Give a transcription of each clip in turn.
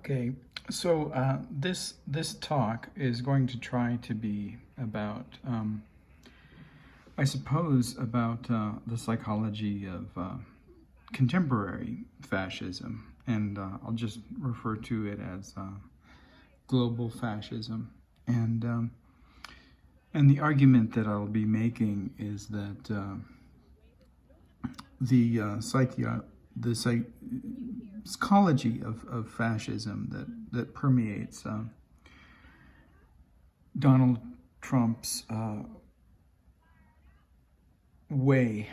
Okay, so this talk is going to try to be about, I suppose, about the psychology of contemporary fascism, and I'll just refer to it as global fascism. And the argument that I'll be making is that the psychology of fascism that permeates Donald Trump's way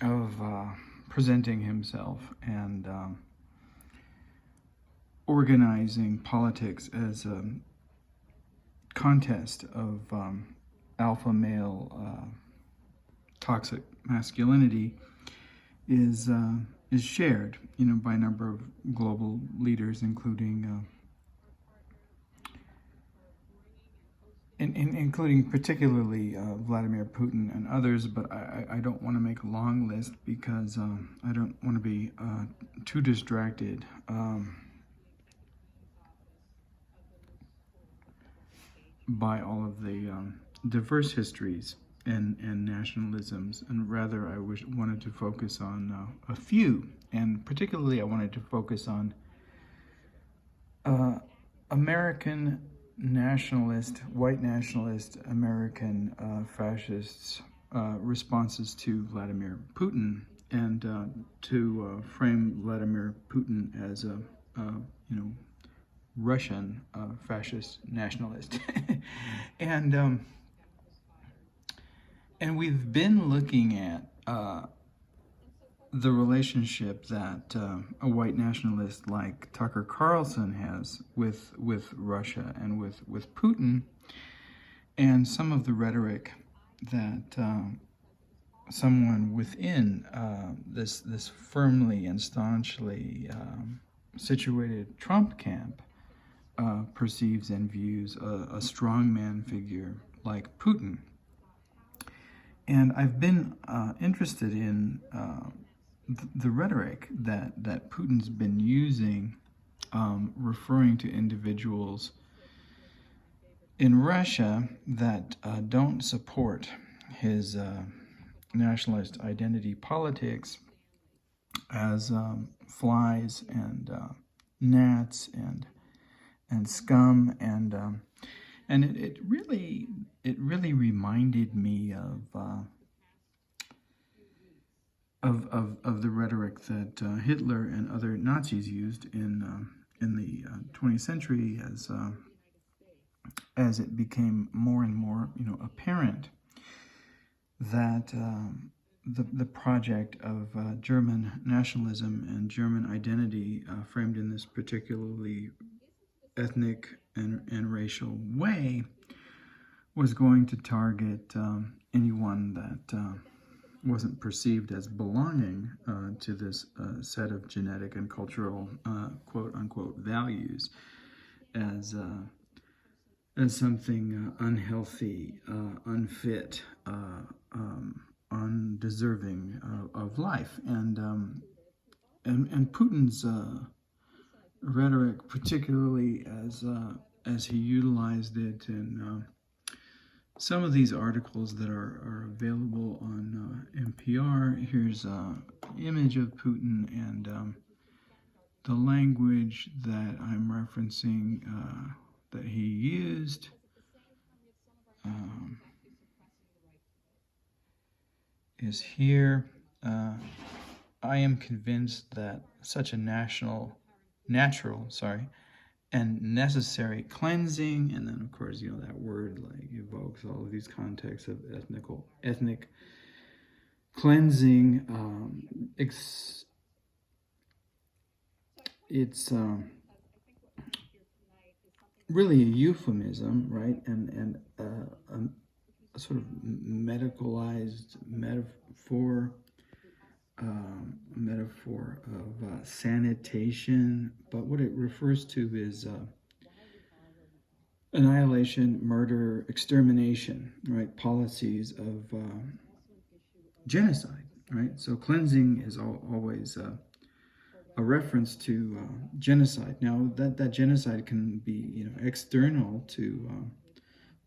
of presenting himself and organizing politics as a contest of alpha male toxic masculinity is shared, by a number of global leaders, including particularly Vladimir Putin and others. But I don't want to make a long list because I don't want to be too distracted by all of the diverse histories and nationalisms, and rather I wanted to focus on a few, and particularly I wanted to focus on American nationalist, white nationalist American fascists' responses to Vladimir Putin, and to frame Vladimir Putin as a Russian fascist nationalist. And we've been looking at the relationship that a white nationalist like Tucker Carlson has with Russia and with Putin, and some of the rhetoric that someone within this firmly and staunchly situated Trump camp perceives and views a strongman figure like Putin. And I've been interested in the rhetoric that Putin's been using, referring to individuals in Russia that don't support his nationalist identity politics as flies and gnats and scum, and it really reminded me of the rhetoric that Hitler and other Nazis used in the 20th century as it became more and more apparent that the project of German nationalism and German identity, framed in this particularly ethnic and racial way, was going to target anyone that wasn't perceived as belonging to this set of genetic and cultural quote-unquote values as something unhealthy, unfit, undeserving of life. And Putin's rhetoric, particularly as he utilized it in some of these articles that are available on NPR. Here's an image of Putin, and the language that I'm referencing that he used is here. I am convinced that such a natural, and necessary cleansing, and then of course that word like evokes all of these contexts of ethnic cleansing. It's really a euphemism, right? And a sort of medicalized metaphor of sanitation, but what it refers to is annihilation, murder, extermination, right? Policies of genocide, right? So cleansing is always a reference to genocide. Now, that genocide can be, external to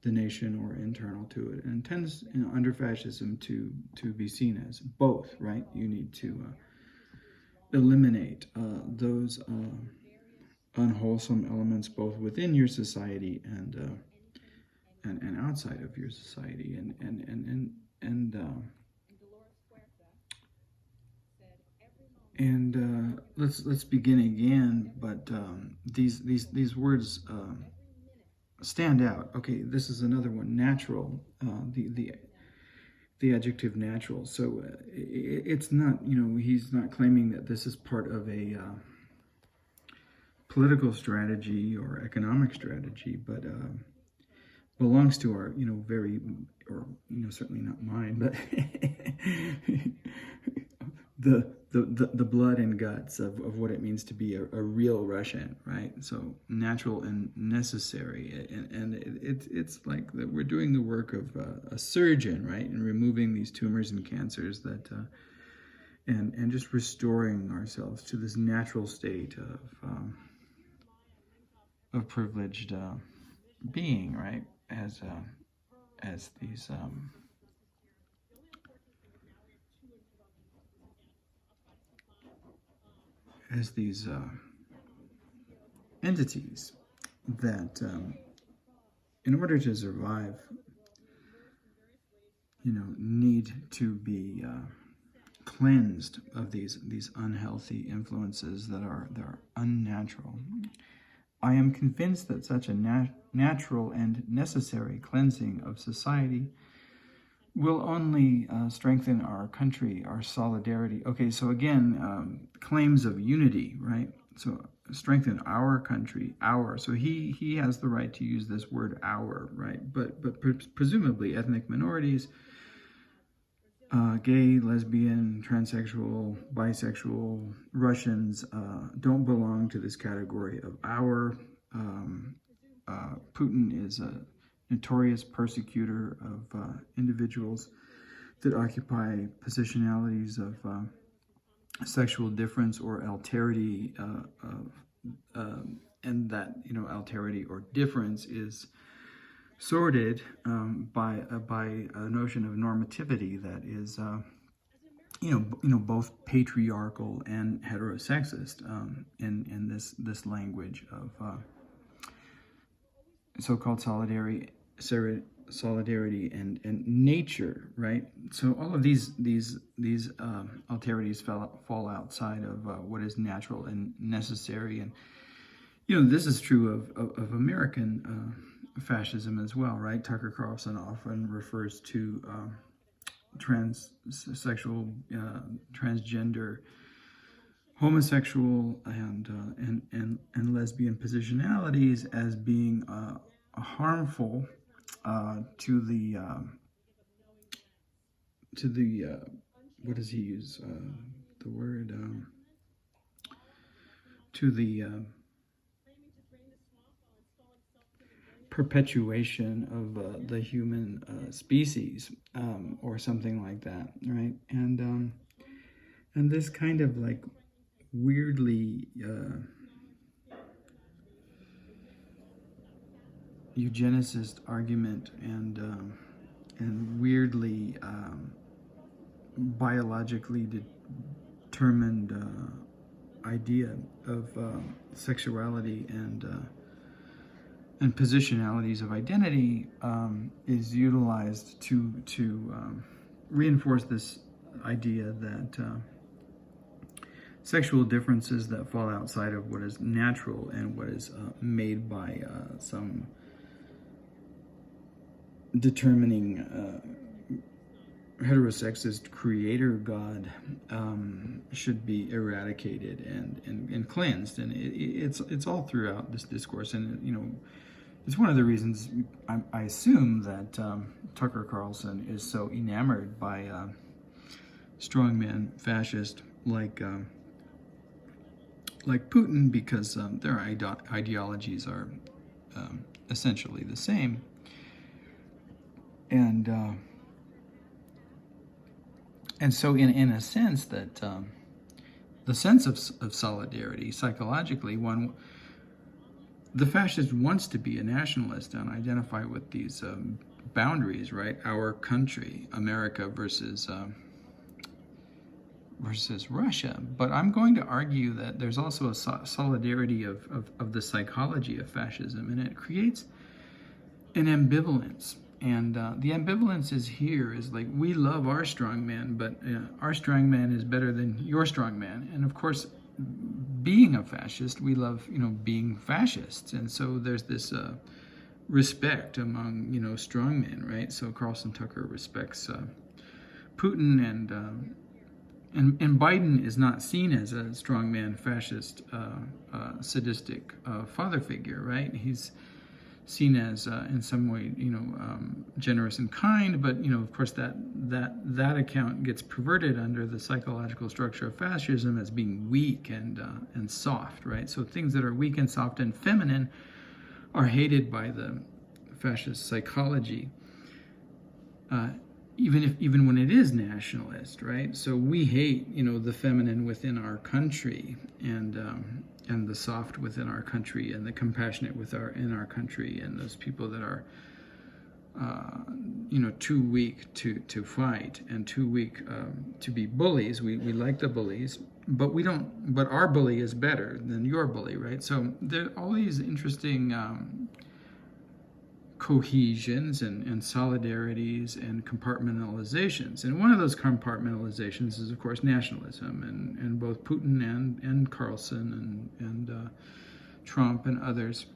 the nation or internal to it, and tends, under fascism to be seen as both. Right? You need to eliminate those unwholesome elements both within your society and outside of your society, and let's begin again. But these words stand out. Okay, this is another one. Natural. The adjective natural. So it's not. He's not claiming that this is part of a political strategy or economic strategy, but belongs to our, very, or certainly not mine, but the blood and guts of what it means to be a real Russian, right? So natural and necessary, and it's like that we're doing the work of a surgeon, right, and removing these tumors and cancers that, and just restoring ourselves to this natural state of privileged being, right? As these entities that, in order to survive, need to be cleansed of these unhealthy influences that are unnatural. I am convinced that such a natural and necessary cleansing of society will only strengthen our country, our solidarity. Okay, so again, claims of unity, right? So strengthen our country, our. So he has the right to use this word "our," right? But presumably ethnic minorities, gay, lesbian, transsexual, bisexual, Russians don't belong to this category of our. Putin is a notorious persecutor of individuals that occupy positionalities of sexual difference or alterity, and that alterity or difference is sorted by a notion of normativity that is both patriarchal and heterosexist in this language of so-called solidarity and nature, right? So all of these alterities fall outside of what is natural and necessary, and this is true of American fascism as well, right? Tucker Carlson often refers to transsexual, transgender, homosexual, and lesbian positionalities as being harmful to the what does he use the word to the perpetuation of the human species, or something like that, right? And this kind of like weirdly eugenicist argument and weirdly biologically determined idea of sexuality and positionalities of identity is utilized to reinforce this idea that sexual differences that fall outside of what is natural and what is made by some determining heterosexist creator god should be eradicated and cleansed, and it's all throughout this discourse, and it's one of the reasons I assume that Tucker Carlson is so enamored by strongman fascist like Putin, because their ideologies are essentially the same, and so in a sense that the sense of solidarity psychologically. The fascist wants to be a nationalist and identify with these boundaries, right? Our country, America versus Russia. But I'm going to argue that there's also a solidarity of the psychology of fascism, and it creates an ambivalence. And the ambivalence is like, we love our strongman, but our strongman is better than your strongman. And of course, being a fascist, we love, being fascists. And so there's this respect among, strongmen, right? So Carlson Tucker respects Putin, and Biden is not seen as a strongman, fascist, sadistic father figure, right? He's seen as in some way, generous and kind, but of course that account gets perverted under the psychological structure of fascism as being weak and soft, right? So things that are weak and soft and feminine are hated by the fascist psychology, even when it is nationalist, right? So we hate, the feminine within our country, and the soft within our country, and the compassionate in our country, and those people that are, too weak to fight and too weak to be bullies. We like the bullies, but we don't. But our bully is better than your bully, right? So there are all these interesting cohesions and solidarities and compartmentalizations. And one of those compartmentalizations is, of course, nationalism. And both Putin and Carlson and Trump and others,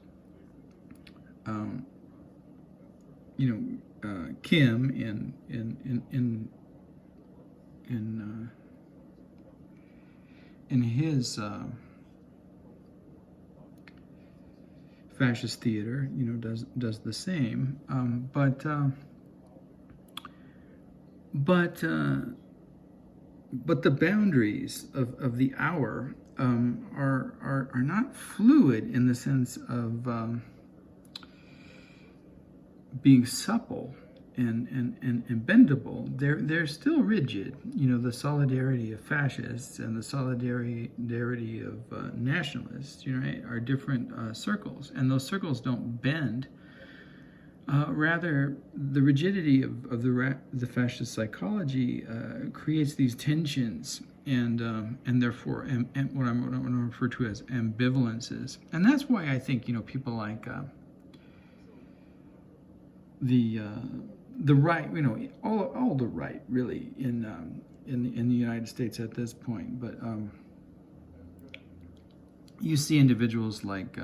Kim in his fascist theater, does the same, but the boundaries of the hour are not fluid in the sense of being supple and bendable. They're still rigid. The solidarity of fascists and the solidarity of nationalists, are different circles, and those circles don't bend. Rather, the rigidity of the fascist psychology creates these tensions and therefore and what I'm going to refer to as ambivalences, and that's why I think people like the right, all the right, really, in the United States at this point. But you see individuals like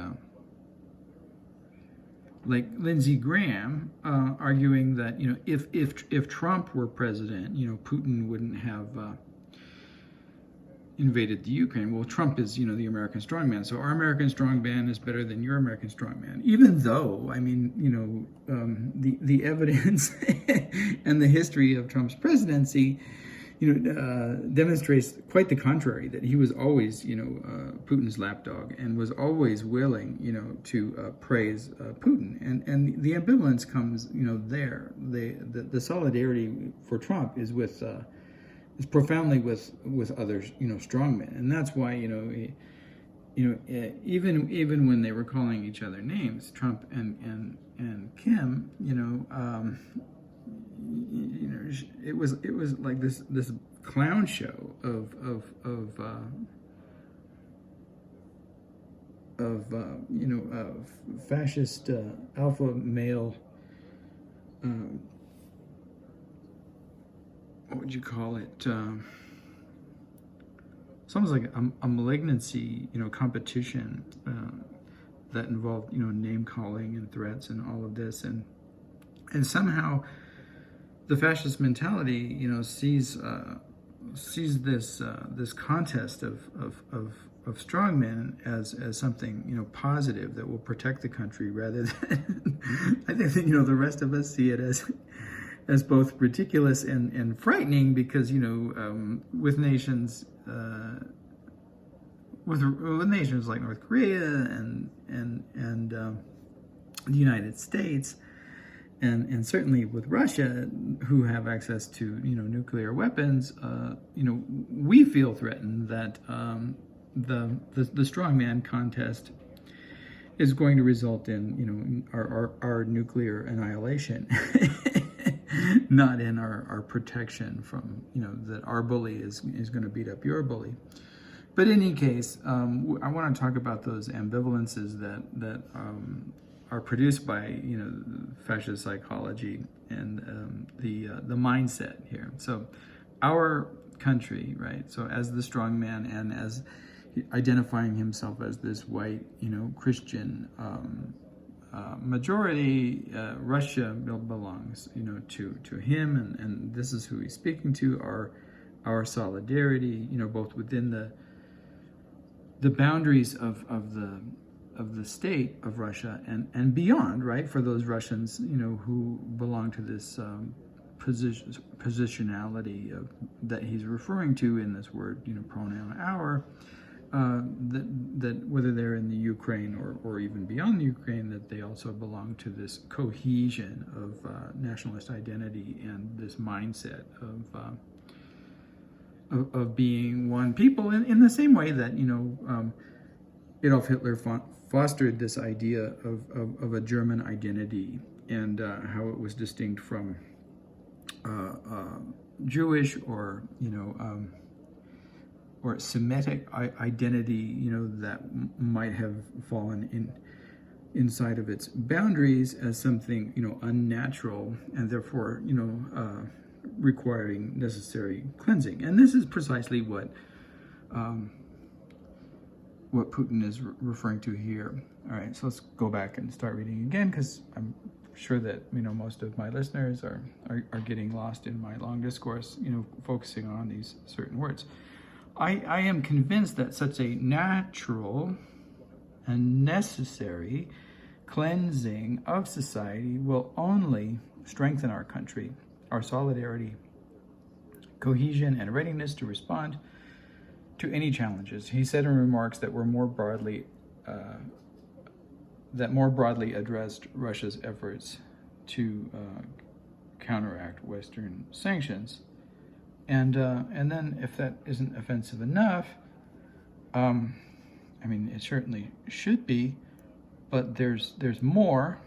Lindsey Graham arguing that if Trump were president, Putin wouldn't have invaded the Ukraine. Well, Trump is, the American strongman, so our American strongman is better than your American strongman. Even though, the evidence and the history of Trump's presidency, demonstrates quite the contrary. That he was always, Putin's lapdog, and was always willing, to praise Putin. And the ambivalence comes, there. The solidarity for Trump is with. Is profoundly with others, strongmen, and that's why even when they were calling each other names, Trump and Kim, it was like this clown show of fascist alpha male. What would you call it? It's almost like a malignancy, competition that involved, name calling and threats and all of this, and somehow the fascist mentality, sees this contest of strongmen as something, positive that will protect the country, rather than I think the rest of us see it as both ridiculous and frightening, because with nations with nations like North Korea and the United States, and certainly with Russia, who have access to nuclear weapons, we feel threatened that the strongman contest is going to result in our nuclear annihilation, not in our protection from that our bully is going to beat up your bully. But in any case, I want to talk about those ambivalences that are produced by fascist psychology and the mindset here. So our country, right? So as the strong man and as identifying himself as this white, Christian majority, Russia belongs, to him, and this is who he's speaking to. Our solidarity, both within the boundaries of the state of Russia and beyond, right? For those Russians, who belong to this positionality that he's referring to in this word, pronoun our. That whether they're in the Ukraine or even beyond the Ukraine, that they also belong to this cohesion of nationalist identity and this mindset of being one people in the same way that Adolf Hitler fostered this idea of a German identity and how it was distinct from Jewish or Semitic identity, that might have fallen inside of its boundaries as something, unnatural and therefore, requiring necessary cleansing. And this is precisely what Putin is referring to here. All right, so let's go back and start reading again, because I'm sure that most of my listeners are getting lost in my long discourse, focusing on these certain words. I am convinced that such a natural and necessary cleansing of society will only strengthen our country, our solidarity, cohesion, and readiness to respond to any challenges. He said in remarks that were more broadly addressed Russia's efforts to counteract Western sanctions. And then, if that isn't offensive enough, it certainly should be, but there's more.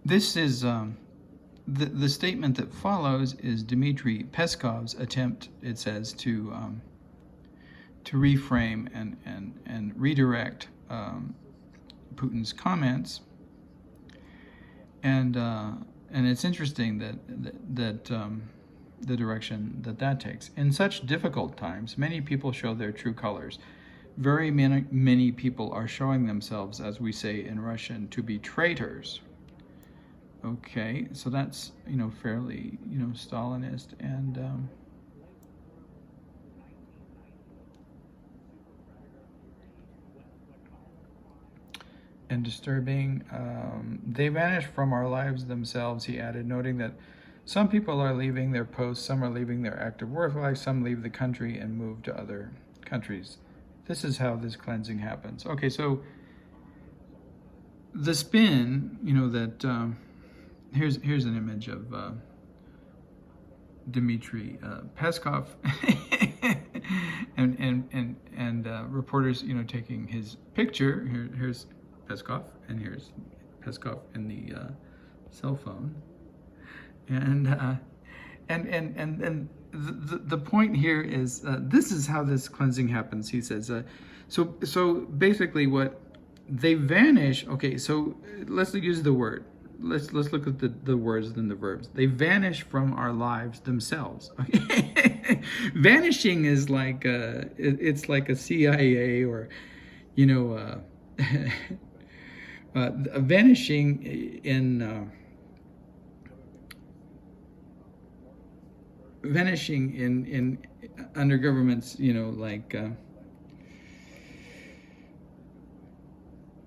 This is the statement that follows is Dmitry Peskov's attempt, it says, to reframe and redirect Putin's comments, and it's interesting that the direction that takes. In such difficult times, many people show their true colors. Very many people are showing themselves, as we say in Russian, to be traitors. Okay, so that's fairly Stalinist and disturbing. They vanish from our lives themselves, he added, noting that some people are leaving their posts, some are leaving their active work life, some leave the country and move to other countries. This is how this cleansing happens. Okay, so the spin, that here's an image of Dmitry Peskov and reporters, taking his picture. Here's Peskov, and here's Peskov in the cell phone, and the point here is this is how this cleansing happens. He says, so basically, what they vanish. Okay, so let's use the word. Let's look at the words and the verbs. They vanish from our lives themselves. Okay? Vanishing is like it's like a CIA or vanishing in under governments,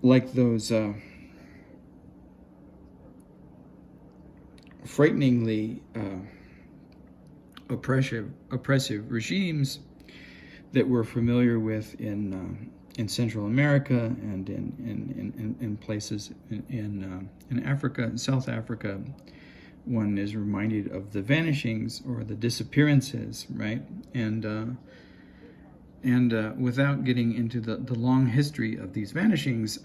like those frighteningly oppressive regimes that we're familiar with in Central America and in places in Africa, in South Africa. One is reminded of the vanishings or the disappearances, right? And without getting into the long history of these vanishings,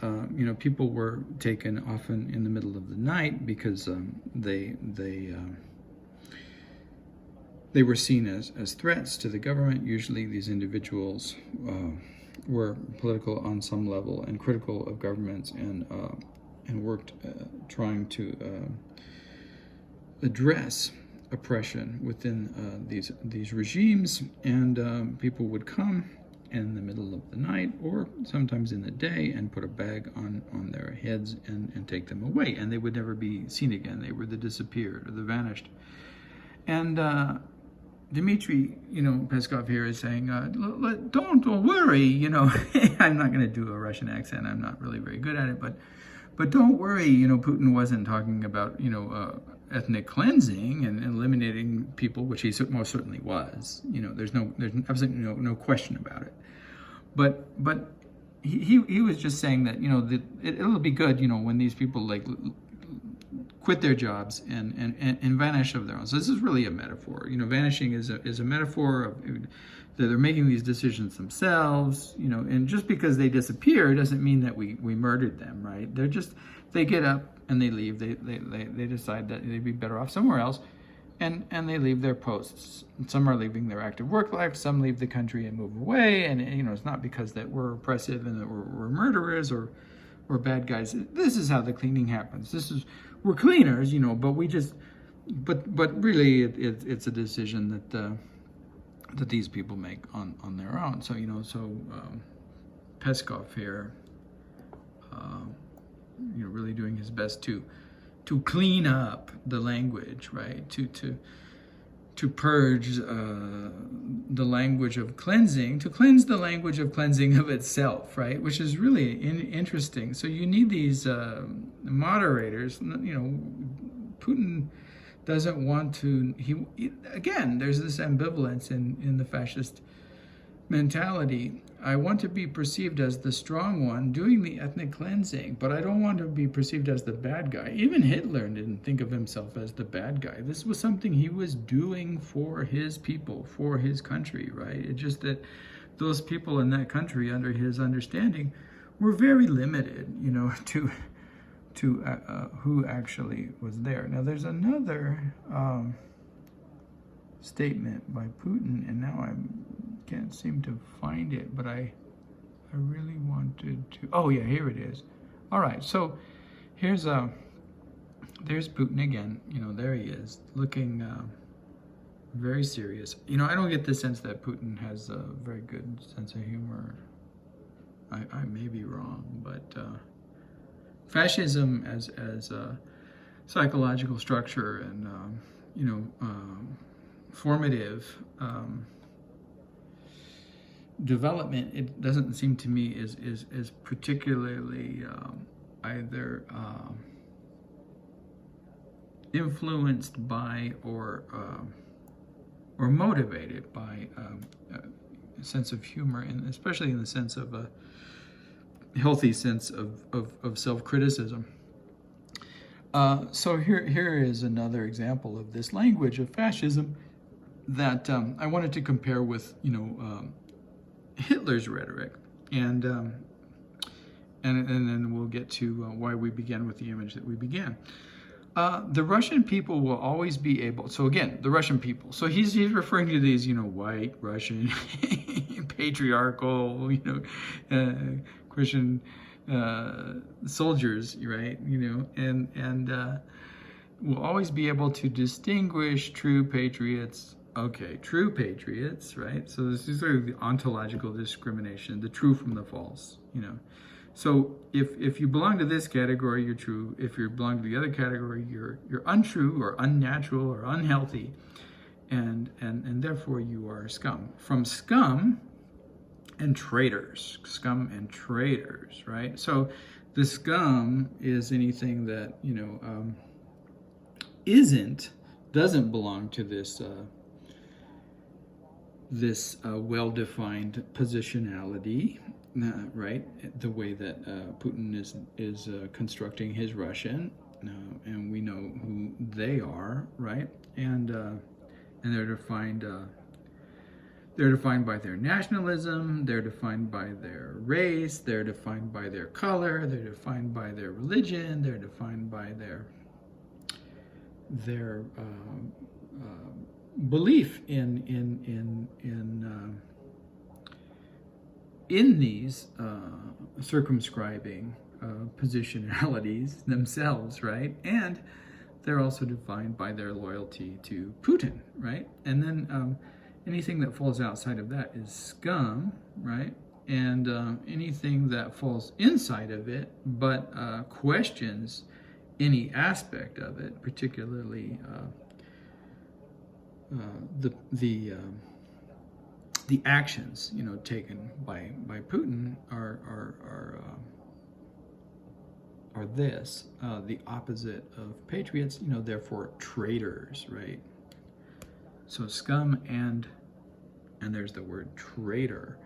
people were taken often in the middle of the night because they were seen as threats to the government. Usually these individuals were political on some level and critical of governments and worked trying to address oppression within these regimes, and people would come in the middle of the night or sometimes in the day and put a bag on their heads and take them away, and they would never be seen again. They were the disappeared or the vanished. And Dmitry, Peskov here is saying, don't worry, I'm not going to do a Russian accent. I'm not really very good at it, but don't worry, Putin wasn't talking about, ethnic cleansing and eliminating people, which he most certainly was. There's absolutely no question about it. But he was just saying that, it'll be good, when these people quit their jobs and vanish of their own. So this is really a metaphor. Vanishing is a metaphor of that they're making these decisions themselves. And just because they disappear doesn't mean that we murdered them, right? They get up and they leave. They decide that they'd be better off somewhere else, and they leave their posts. Some are leaving their active work life. Some leave the country and move away. And it's not because that we're oppressive and that we're murderers or bad guys. This is how the cleaning happens. We're cleaners, but really it's a decision that these people make on their own. So Peskov here, really doing his best to clean up the language, right? To purge the language of cleansing, to cleanse the language of cleansing of itself, right? Which is really interesting. So you need these moderators. Putin doesn't want to. Again, there's this ambivalence in the fascist mentality. I want to be perceived as the strong one doing the ethnic cleansing, but I don't want to be perceived as the bad guy. Even Hitler didn't think of himself as the bad guy. This was something he was doing for his people, for his country, right? It's just that those people in that country, under his understanding, were very limited, to who actually was there. Now, there's another statement by Putin, and now I can't seem to find it, but I really wanted to. Oh yeah, here it is. All right, so there's Putin again. There he is, looking very serious. I don't get the sense that Putin has a very good sense of humor. I may be wrong, but fascism as a psychological structure and formative development, it doesn't seem to me is particularly either influenced by or motivated by a sense of humor, and especially in the sense of a healthy sense of self-criticism. So here is another example of this language of fascism that I wanted to compare with Hitler's rhetoric, and then we'll get to why we began with the image that we began. The Russian people will always be able. So again, the Russian people. So he's referring to these white Russian patriarchal Christian soldiers, right? And will always be able to distinguish true patriots. Okay, true patriots, right? So this is sort of the ontological discrimination, the true from the false, So if you belong to this category, you're true. If you belong to the other category, you're untrue or unnatural or unhealthy, and therefore you are scum. From scum and traitors, right? So the scum is anything that doesn't belong to this this well-defined positionality, right? The way that Putin is constructing his Russian, and we know who they are, right? And they're defined. They're defined by their nationalism, they're defined by their race, they're defined by their color, they're defined by their religion, they're defined by their belief in these circumscribing positionalities themselves, right? And they're also defined by their loyalty to Putin, right? And then anything that falls outside of that is scum, right? And anything that falls inside of it but questions any aspect of it, particularly the actions, taken by Putin are this, the opposite of patriots, therefore traitors, right? So scum and there's the word traitor,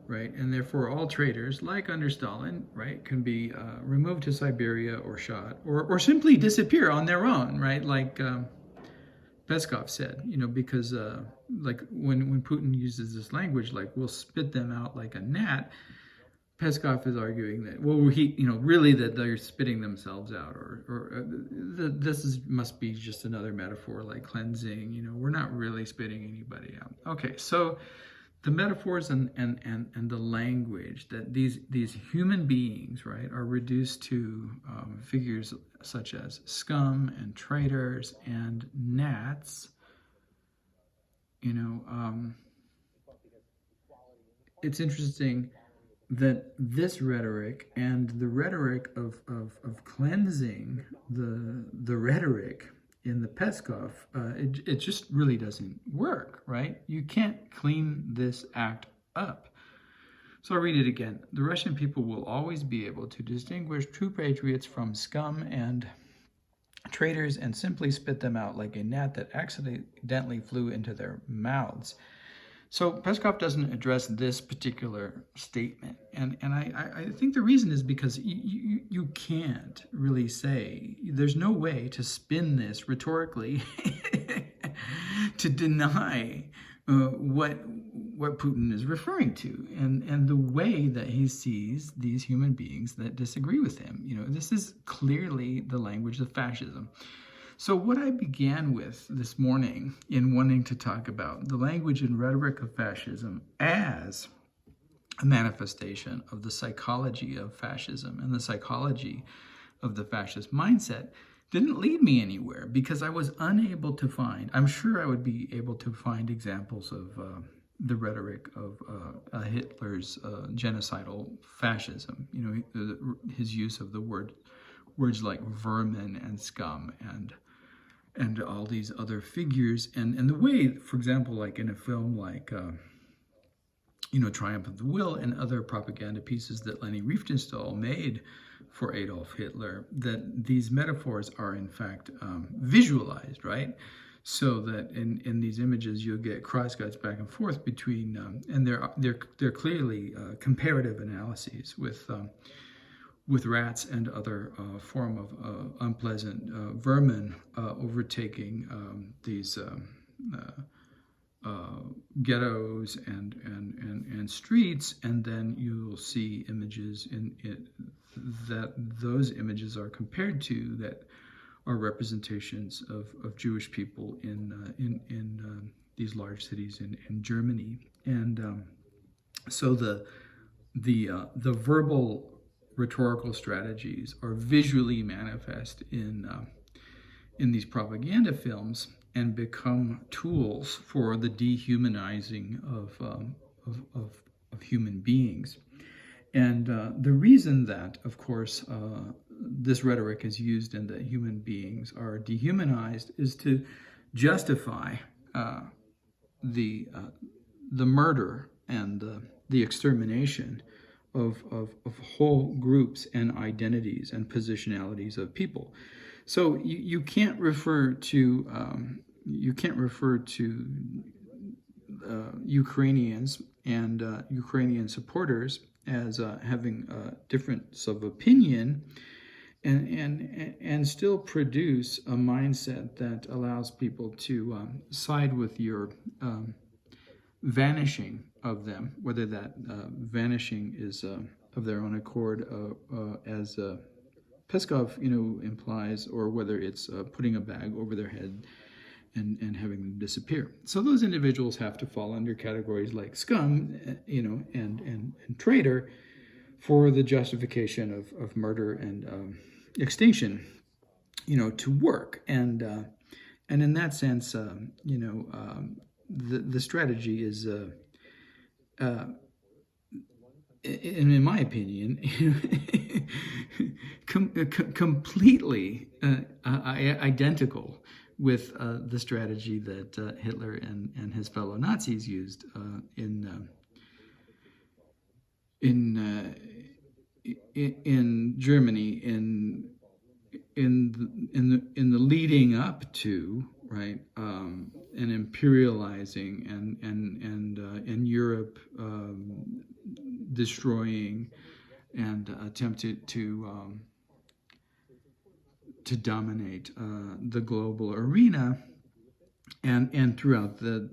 right? And therefore all traitors, like under Stalin, right, can be removed to Siberia or shot or simply disappear on their own, right? Like Peskov said, because like when Putin uses this language, like we'll spit them out like a gnat, Peskov is arguing that, well, really that they're spitting themselves out, or this must be just another metaphor like cleansing. We're not really spitting anybody out. Okay, so the metaphors and the language that these human beings, right, are reduced to figures such as scum and traitors and gnats. It's interesting that this rhetoric and the rhetoric of cleansing the rhetoric in the Peskov, it just really doesn't work, right? You can't clean this act up. So I'll read it again. The Russian people will always be able to distinguish true patriots from scum and traitors and simply spit them out like a gnat that accidentally flew into their mouths. So Peskov doesn't address this particular statement, and I think the reason is because you can't really say, there's no way to spin this rhetorically to deny what Putin is referring to, and the way that he sees these human beings that disagree with him. This is clearly the language of fascism. So what I began with this morning in wanting to talk about the language and rhetoric of fascism as a manifestation of the psychology of fascism and the psychology of the fascist mindset didn't lead me anywhere, because I was unable to find, I'm sure I would be able to find examples of the rhetoric of Hitler's genocidal fascism, his use of the words like vermin and scum and all these other figures, and the way, for example, like in a film like Triumph of the Will and other propaganda pieces that Leni Riefenstahl made for Adolf Hitler, that these metaphors are in fact visualized, right? So that in these images you'll get crosscuts back and forth between, and they're clearly comparative analyses with rats and other form of unpleasant vermin overtaking these ghettos and streets, and then you'll see images in it that those images are compared to that are representations of Jewish people in these large cities in Germany, and so the verbal rhetorical strategies are visually manifest in these propaganda films and become tools for the dehumanizing of human beings. And the reason that, of course, this rhetoric is used and that human beings are dehumanized is to justify the murder and the extermination of whole groups and identities and positionalities of people. So you can't refer to Ukrainians and Ukrainian supporters as having difference of opinion, and still produce a mindset that allows people to side with your vanishing of them, whether that vanishing is of their own accord, as Peskov, implies, or whether it's putting a bag over their head and having them disappear. So those individuals have to fall under categories like scum, and traitor, for the justification of murder and extinction, to work. And in that sense, the strategy is, in my opinion, completely identical with the strategy that Hitler and his fellow Nazis used in Germany in the leading up to, right, and imperializing and in Europe destroying and attempted to dominate the global arena, and throughout the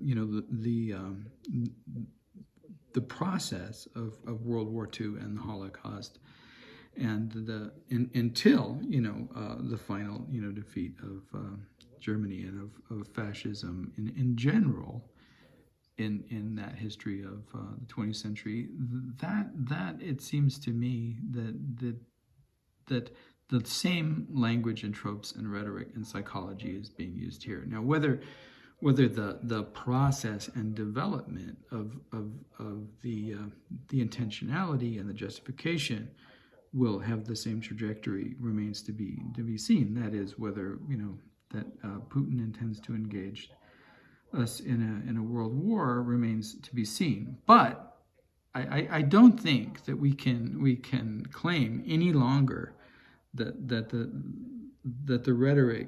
process of World War II and the Holocaust, and until the final defeat of Germany and of fascism in general in that history of the 20th century. That it seems to me that the same language and tropes and rhetoric and psychology is being used here. Now, whether the process and development of the intentionality and the justification will have the same trajectory remains to be seen. That is, whether that Putin intends to engage us in a world war remains to be seen. But I don't think that we can claim any longer that the rhetoric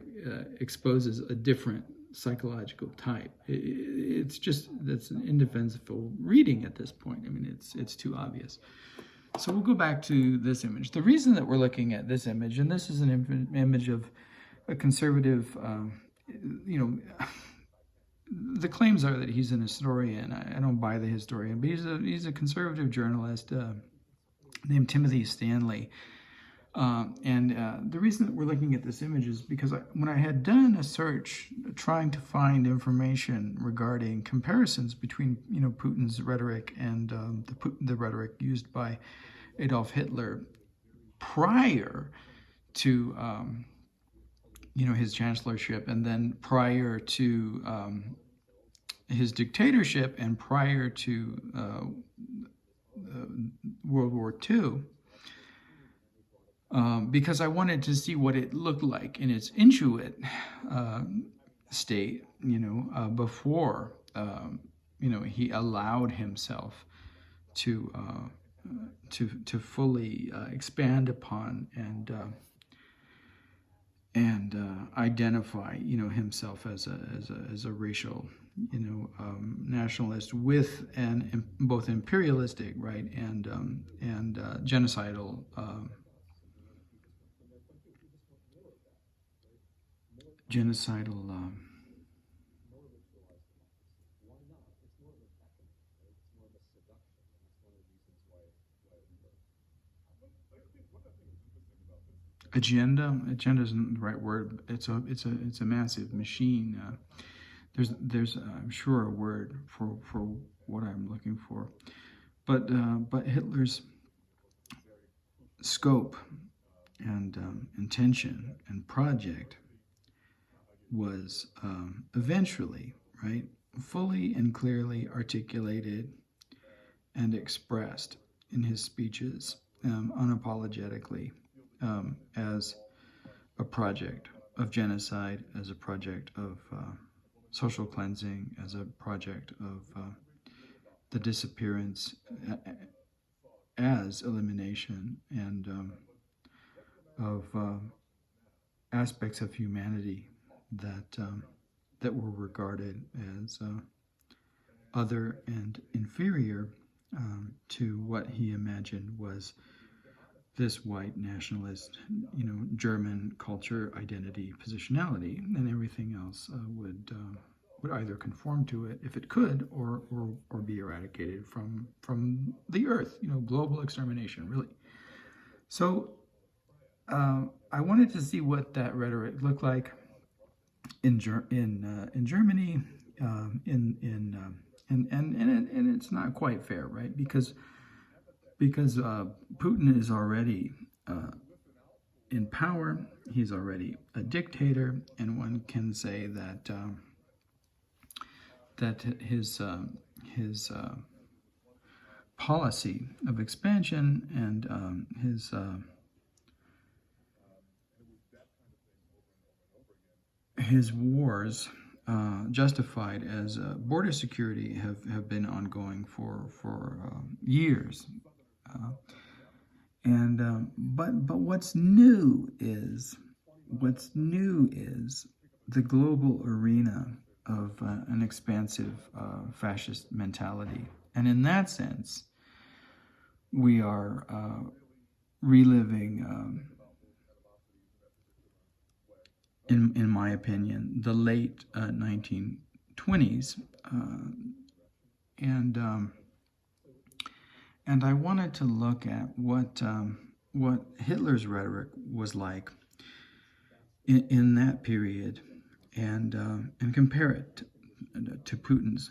exposes a different psychological type. That's an indefensible reading at this point. I mean, it's too obvious. So we'll go back to this image. The reason that we're looking at this image, and this is an image of a conservative, the claims are that he's an historian. I don't buy the historian, but he's a conservative journalist named Timothy Stanley. And the reason that we're looking at this image is because when I had done a search trying to find information regarding comparisons between Putin's rhetoric and the rhetoric used by Adolf Hitler prior to his chancellorship, and then prior to his dictatorship, and prior to World War II. Because I wanted to see what it looked like in its Intuit state, before, he allowed himself to fully expand upon and identify, himself as a racial, nationalist with both imperialistic, right, and genocidal. Agenda isn't the right word. It's a massive machine. There's I'm sure a word for what I'm looking for, but Hitler's scope and intention and project was eventually, right, fully and clearly articulated and expressed in his speeches, unapologetically, as a project of genocide, as a project of social cleansing, as a project of the disappearance, as elimination, and of aspects of humanity that were regarded other and inferior to what he imagined was this white nationalist, German culture, identity, positionality, and everything else would either conform to it if it could, or be eradicated from the earth. Global extermination, really. So I wanted to see what that rhetoric looked like in Germany, and it's not quite fair, right? Because Putin is already in power. He's already a dictator, and one can say that his policy of expansion and his wars, justified as border security, have been ongoing for years. But what's new is the global arena of an expansive fascist mentality, and in that sense, we are reliving, in my opinion, the late 1920s, and I wanted to look at what Hitler's rhetoric was like in that period, and compare it to Putin's.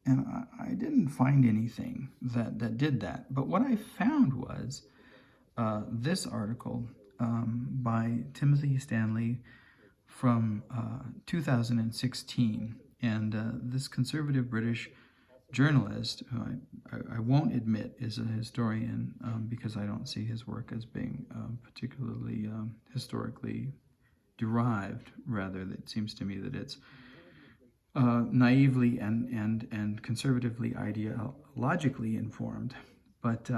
And I didn't find anything that did that. But what I found was this article by Timothy Stanley from 2016, and this conservative British journalist, who I won't admit is a historian, because I don't see his work as being particularly historically derived. Rather, it seems to me that it's naively and conservatively ideologically informed. But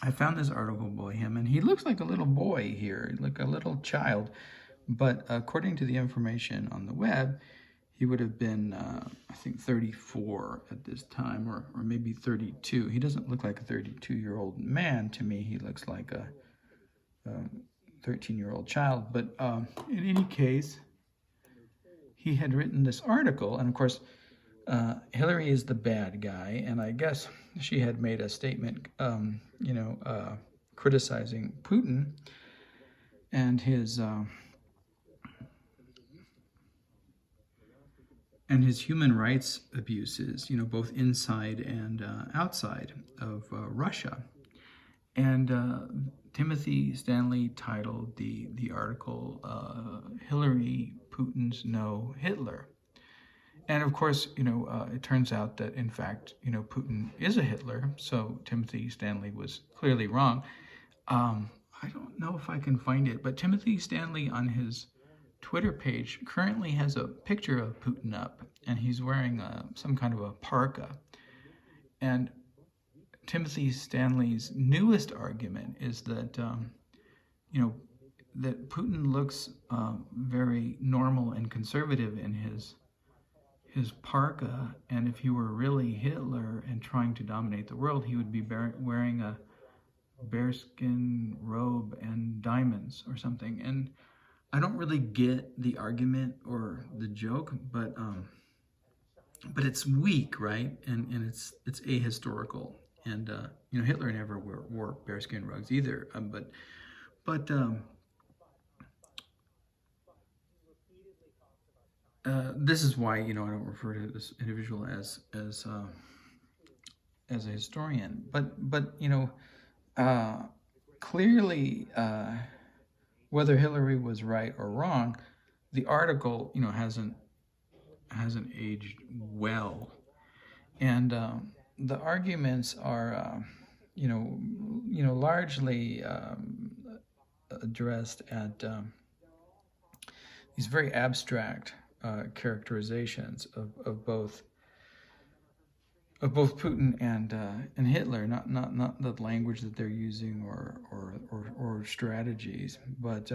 I found this article by him, and he looks like a little boy here, like a little child. But according to the information on the web, he would have been, I think, 34 at this time, or maybe 32. He doesn't look like a 32-year-old man to me. He looks like a 13-year-old child. But in any case, he had written this article, and of course, Hillary is the bad guy, and I guess she had made a statement, criticizing Putin and his human rights abuses, both inside and outside of Russia. And Timothy Stanley titled the article, Hillary, Putin's No Hitler. And of course, it turns out that, in fact, Putin is a Hitler, so Timothy Stanley was clearly wrong. I don't know if I can find it, but Timothy Stanley on his Twitter page currently has a picture of Putin up, and he's wearing some kind of a parka. And Timothy Stanley's newest argument is that, that Putin looks very normal and conservative in his parka, and if he were really Hitler and trying to dominate the world, he would be wearing a bearskin robe and diamonds or something. And I don't really get the argument or the joke, but it's weak, right? And it's ahistorical. And Hitler never wore bearskin rugs either. This is why I don't refer to this individual as a historian. But clearly, whether Hillary was right or wrong, the article hasn't aged well, and the arguments are largely addressed at these very abstract characterizations of both Putin and Hitler, not the language that they're using or strategies, but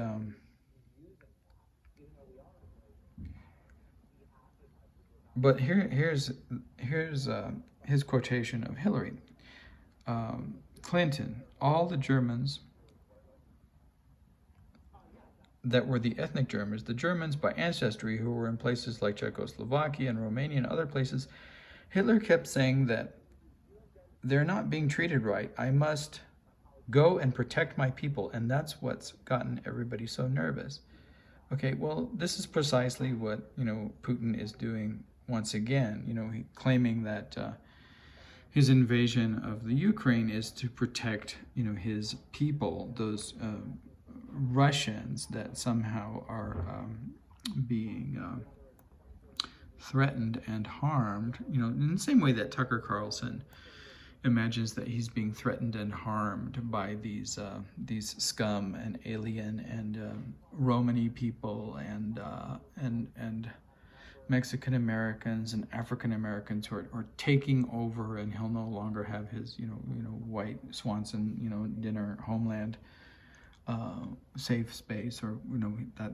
But here's his quotation of Hillary Clinton. All the Germans that were the ethnic Germans, the Germans by ancestry who were in places like Czechoslovakia and Romania and other places, Hitler kept saying that they're not being treated right. I must go and protect my people, and that's what's gotten everybody so nervous. Okay, well, this is precisely what, Putin is doing once again, claiming that his invasion of the Ukraine is to protect, his people, those Russians that somehow are being threatened and harmed, in the same way that Tucker Carlson imagines that he's being threatened and harmed by these scum and alien and Romani people and Mexican Americans and African Americans who are taking over, and he'll no longer have his white Swanson dinner homeland safe space, or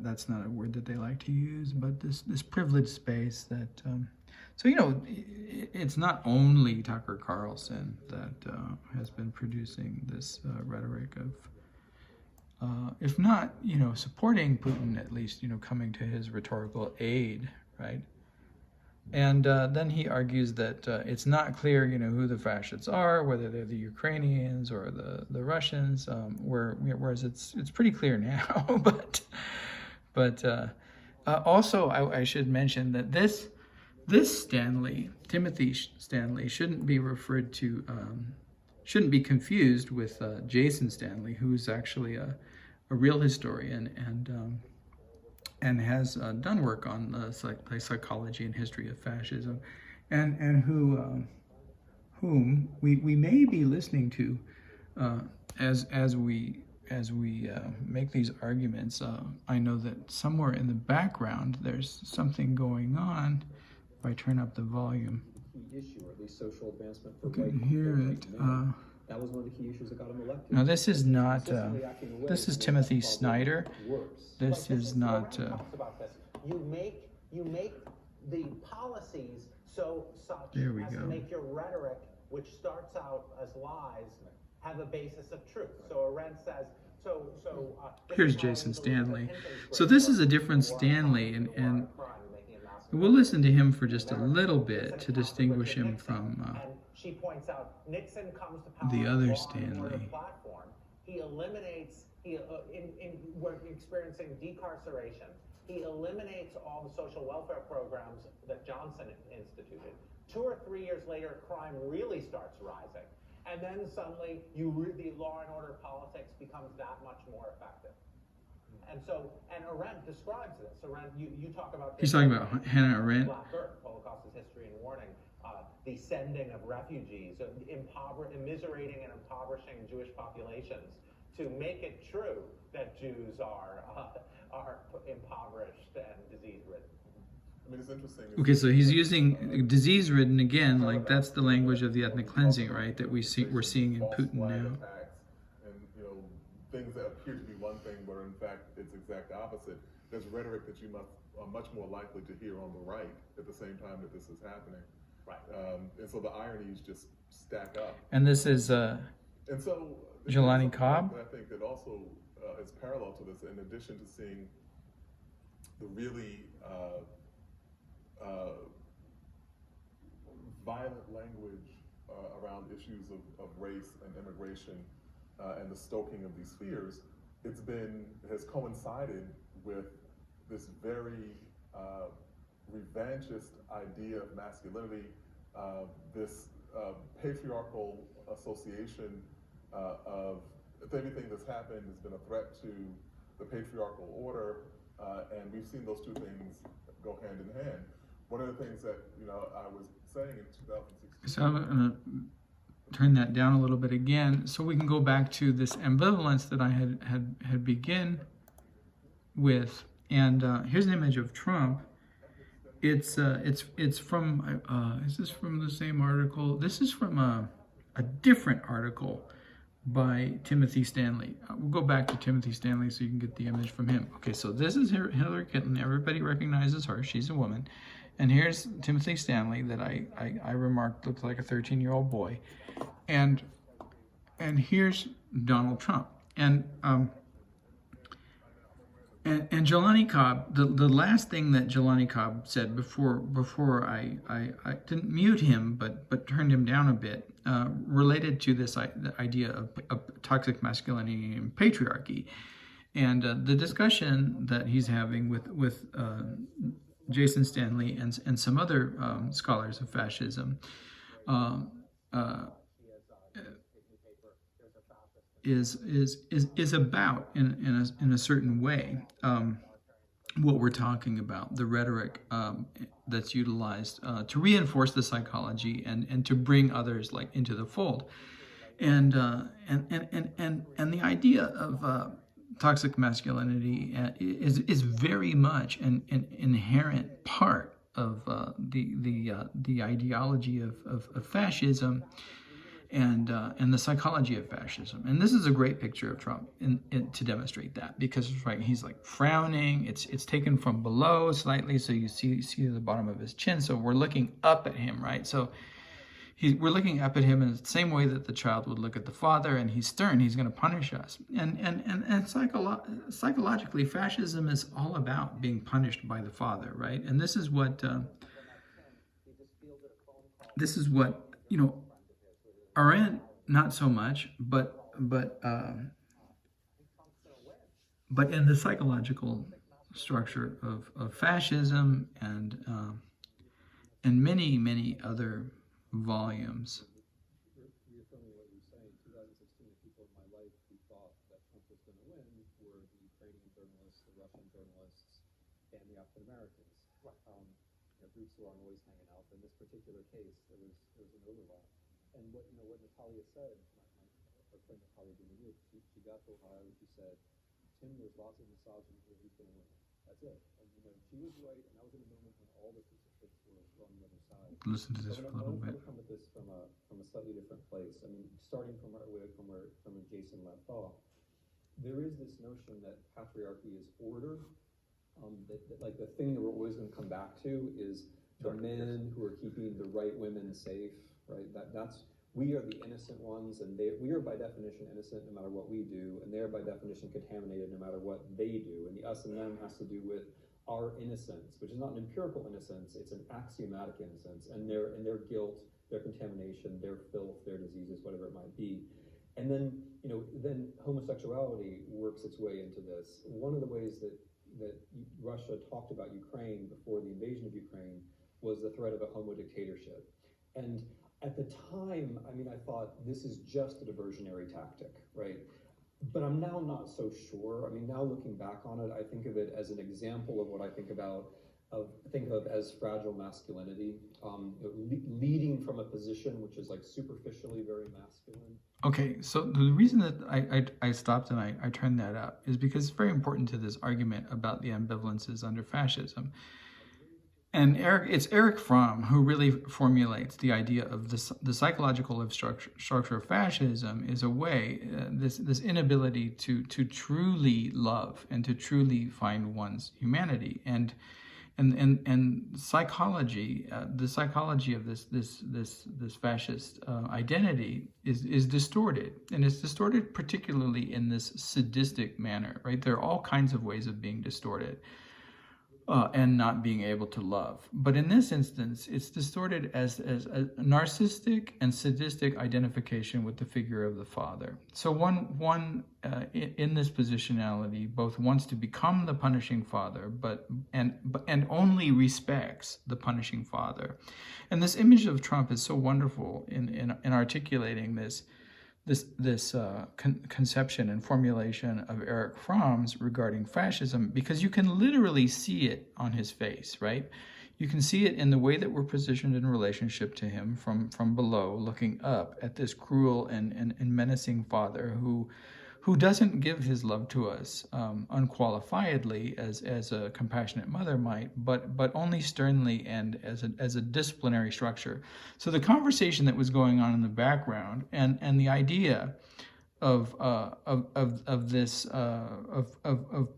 that's not a word that they like to use, but this privileged space that so it's not only Tucker Carlson that has been producing this rhetoric of if not supporting Putin, at least coming to his rhetorical aid, right? And then he argues that it's not clear, who the fascists are, whether they're the Ukrainians or the Russians, whereas it's pretty clear now. but also I should mention that this Stanley, Timothy Stanley, shouldn't be referred to, shouldn't be confused with Jason Stanley, who's actually a real historian and has done work on the psychology and history of fascism, and whom we may be listening to as we make these arguments. I know that somewhere in the background there's something going on. If I turn up the volume, issue, or at least social advancement for you can hear it. That was one of the key issues that got him elected. Now this is not. This is Timothy Snyder. This is not. You make the policies such There we as go. to make your rhetoric, which starts out as lies, have a basis of truth. So Arendt says. Here's Jason Stanley. So this is a different Stanley, and we'll listen to him for just a little bit to distinguish him from she points out Nixon comes to power the other Stanley. Platform. He eliminates. We're experiencing decarceration. He eliminates all the social welfare programs that Johnson instituted. 2 or 3 years later, crime really starts rising, and then suddenly the law and order politics becomes that much more effective. And Arendt describes this. Arendt, you talk about. He's talking about Hannah Arendt. Black Earth, Holocaust's History and Warning, the sending of refugees, immiserating and impoverishing Jewish populations to make it true that Jews are impoverished and disease-ridden. I mean, it's interesting. Okay, so he's using disease-ridden again, like that's the language of the ethnic cleansing, right? That we're seeing in Putin now. And things that appear to be one thing, but in fact it's exact opposite. There's rhetoric that you are much more likely to hear on the right at the same time that this is happening. Right. And so the ironies just stack up. And this is and so Jelani Cobb. I think that also is parallel to this, in addition to seeing the really violent language around issues of race and immigration and the stoking of these fears, has coincided with this very revanchist idea of masculinity, this patriarchal association of everything that's happened has been a threat to the patriarchal order, and we've seen those two things go hand in hand. One of the things that I was saying in 2016. So I'm going to turn that down a little bit again, so we can go back to this ambivalence that I had begin with. And here's an image of Trump. It's from. Is this from the same article? This is from a different article by Timothy Stanley. We'll go back to Timothy Stanley so you can get the image from him. Okay, so this is Hillary Clinton. Everybody recognizes her. She's a woman. And here's Timothy Stanley that I remarked looked like a 13-year-old boy. And here's Donald Trump. And Jelani Cobb, the last thing that Jelani Cobb said before I didn't mute him but turned him down a bit, related to this idea of toxic masculinity and patriarchy, and the discussion that he's having with Jason Stanley and some other scholars of fascism is about in a certain way what we're talking about, the rhetoric that's utilized to reinforce the psychology and to bring others like into the fold, and the idea of toxic masculinity is very much an inherent part of the ideology of fascism and the psychology of fascism. And this is a great picture of Trump to demonstrate that, because right, he's like frowning. It's taken from below slightly, so you see the bottom of his chin. So we're looking up at him, right? So we're looking up at him in the same way that the child would look at the father, and he's stern. He's going to punish us. And psychologically, fascism is all about being punished by the father, right? And this is what Arendt, not so much, but in the psychological structure of fascism and many other volumes. Reaffirming what you're saying, 2016, the people in my life who thought that Trump was going to win were the Ukrainian journalists, the Russian journalists, and the African Americans. Groups who aren't always hanging out. In this particular case, there was an overlap. And what Natalia said, our friend Natalia Diminuit, she got to Ohio and she said, Tim, there's lots of misogyny here, who's going to win? That's it. And she was right, and that was in a moment when all the statistics were on the other side. Listen to this for a little bit. I'm going to come at this from a slightly different place. I mean, starting from where Jason left off, there is this notion that patriarchy is order. That like the thing that we're always going to come back to is the men who are keeping the right women safe, right? That's we are the innocent ones, and we are by definition innocent no matter what we do, and they are by definition contaminated no matter what they do. And the us and them has to do with our innocence, which is not an empirical innocence; it's an axiomatic innocence, and their guilt, their contamination, their filth, their diseases, whatever it might be. And then then homosexuality works its way into this. One of the ways that Russia talked about Ukraine before the invasion of Ukraine was the threat of a homo dictatorship. And at the time, I mean, I thought this is just a diversionary tactic, right? But I'm now not so sure. I mean, now looking back on it, I think of it as an example of what I think of as fragile masculinity, leading from a position which is like superficially very masculine. Okay, so the reason that I stopped and I turned that up is because it's very important to this argument about the ambivalences under fascism. And it's Erich Fromm who really formulates the idea of the psychological structure of fascism is a way, this inability to truly love and to truly find one's humanity. And psychology, the psychology of this fascist identity is distorted, and it's distorted particularly in this sadistic manner, right? There are all kinds of ways of being distorted and not being able to love, but in this instance, it's distorted as a narcissistic and sadistic identification with the figure of the father. So one in this positionality both wants to become the punishing father, but only respects the punishing father. And this image of Trump is so wonderful in articulating this conception and formulation of Erich Fromm's regarding fascism, because you can literally see it on his face, right? You can see it in the way that we're positioned in relationship to him from below, looking up at this cruel and menacing father who doesn't give his love to us unqualifiedly as a compassionate mother might, but only sternly and as a disciplinary structure. So the conversation that was going on in the background and the idea of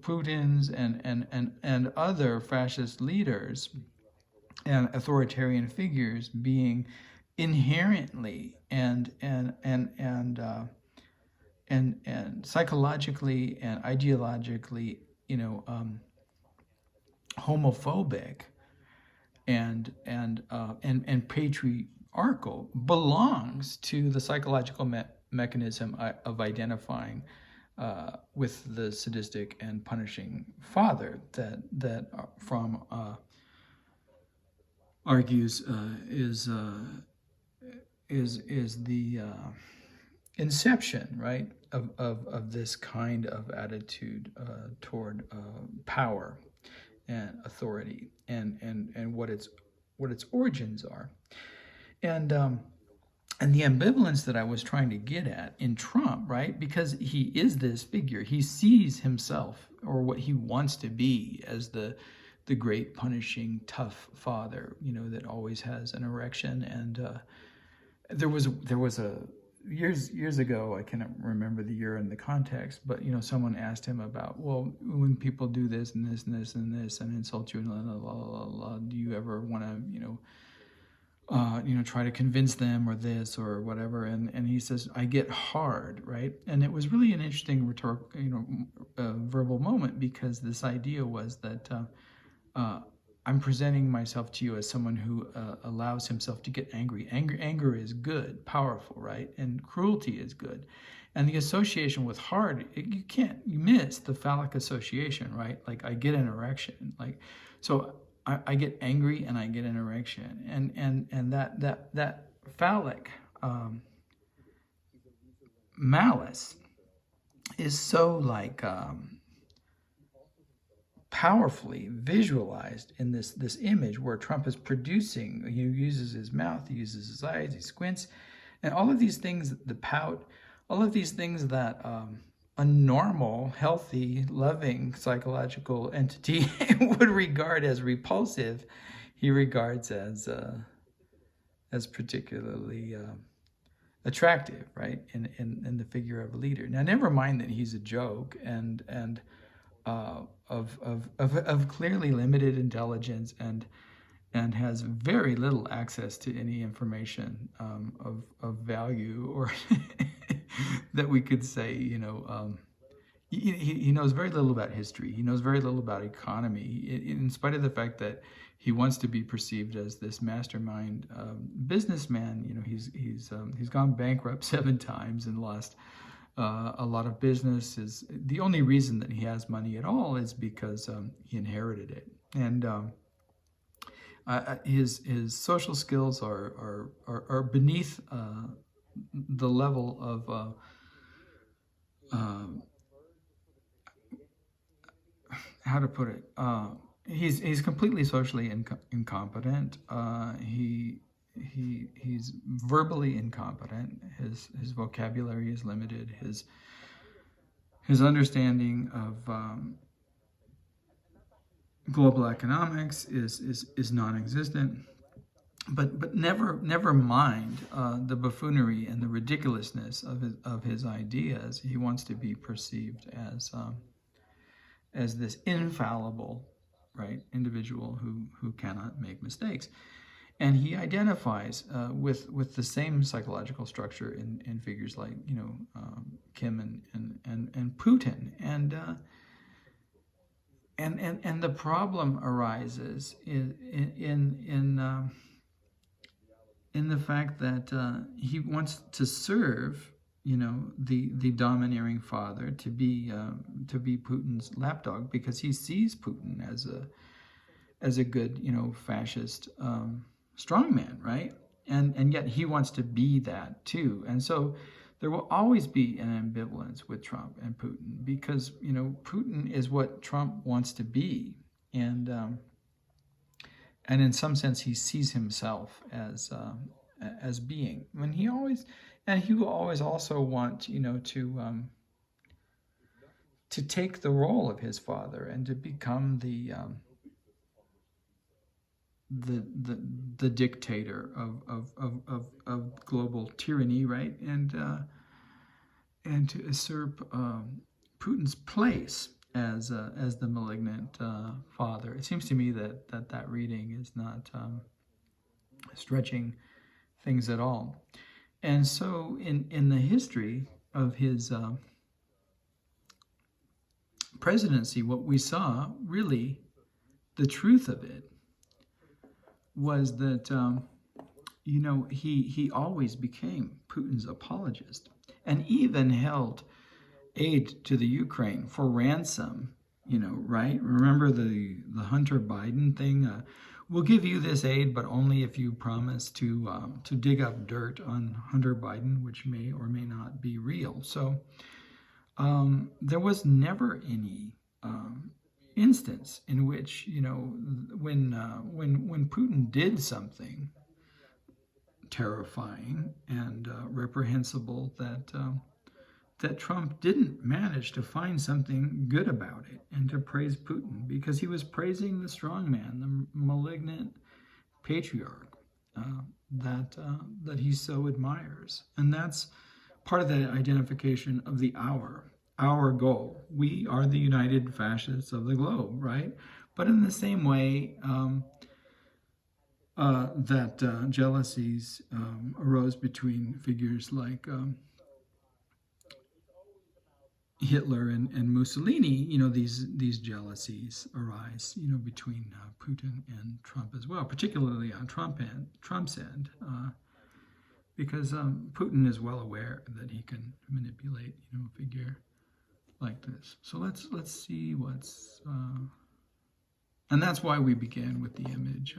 Putin's and other fascist leaders and authoritarian figures being inherently and psychologically and ideologically, homophobic and patriarchal belongs to the psychological mechanism of identifying with the sadistic and punishing father that Fromm argues is the inception, right, of this kind of attitude toward power and authority, and what its origins are, and the ambivalence that I was trying to get at in Trump, right, because he is this figure, he sees himself, or what he wants to be, as the great punishing tough father, that always has an erection. And there was a years ago, I cannot remember the year and the context, but someone asked him about, well, when people do this and this and this and this and insult you and la, do you ever want to try to convince them or this or whatever? And he says, I get hard, right? And it was really an interesting rhetorical, verbal moment, because this idea was that I'm presenting myself to you as someone who allows himself to get angry. Anger is good, powerful, right? And cruelty is good. And the association with hard, you miss the phallic association, right? Like, I get an erection. Like, so I get angry and I get an erection. And that phallic malice is so like powerfully visualized in this image where Trump is producing. He uses his mouth, he uses his eyes, he squints, and all of these things, the pout, all of these things that a normal, healthy, loving psychological entity would regard as repulsive, he regards as particularly attractive, right? In the figure of a leader. Now, never mind that he's a joke and of clearly limited intelligence and has very little access to any information of value, or that we could say, he knows very little about history. He knows very little about economy, in spite of the fact that he wants to be perceived as this mastermind businessman. He's gone bankrupt 7 times and lost a lot of business. Is the only reason that he has money at all is because he inherited it, and his social skills are beneath the level of how to put it. He's completely socially incompetent. He's verbally incompetent. His vocabulary is limited. His understanding of global economics is non-existent. But never mind the buffoonery and the ridiculousness of his ideas. He wants to be perceived as this infallible, right, individual who cannot make mistakes. And he identifies with the same psychological structure in figures like Kim and Putin, and the problem arises in the fact that he wants to serve the domineering father, to be Putin's lapdog, because he sees Putin as a good fascist strongman, right? And yet he wants to be that too. And so there will always be an ambivalence with Trump and Putin, because Putin is what Trump wants to be, and in some sense he sees himself as being. When he will always also want to take the role of his father and to become the dictator of global tyranny, right? And to usurp Putin's place. as the malignant father. It seems to me that reading is not stretching things at all. And so in the history of his presidency, what we saw, really, the truth of it was that, he always became Putin's apologist and even held aid to the Ukraine for ransom, right? Remember the Hunter Biden thing? We'll give you this aid, but only if you promise to dig up dirt on Hunter Biden, which may or may not be real. So there was never any instance in which, when Putin did something terrifying and reprehensible, that Trump didn't manage to find something good about it and to praise Putin, because he was praising the strong man, the malignant patriarch that he so admires. And that's part of the identification of the our goal. We are the united fascists of the globe, right? But in the same way that jealousies arose between figures like Hitler and Mussolini, these jealousies arise, between Putin and Trump as well, particularly on Trump's end, because Putin is well aware that he can manipulate, a figure like this. So let's see what's, and that's why we began with the image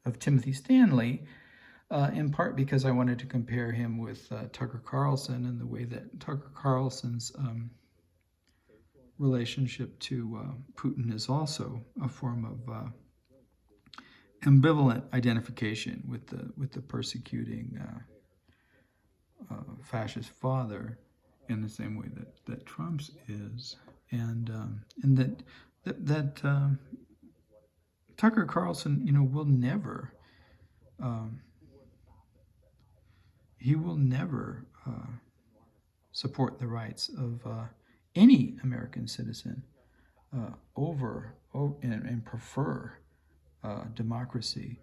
of Timothy Stanley. In part because I wanted to compare him with Tucker Carlson, and the way that Tucker Carlson's relationship to Putin is also a form of ambivalent identification with the persecuting fascist father, in the same way that Trump's is, and that Tucker Carlson, will never. He will never support the rights of any American citizen and prefer democracy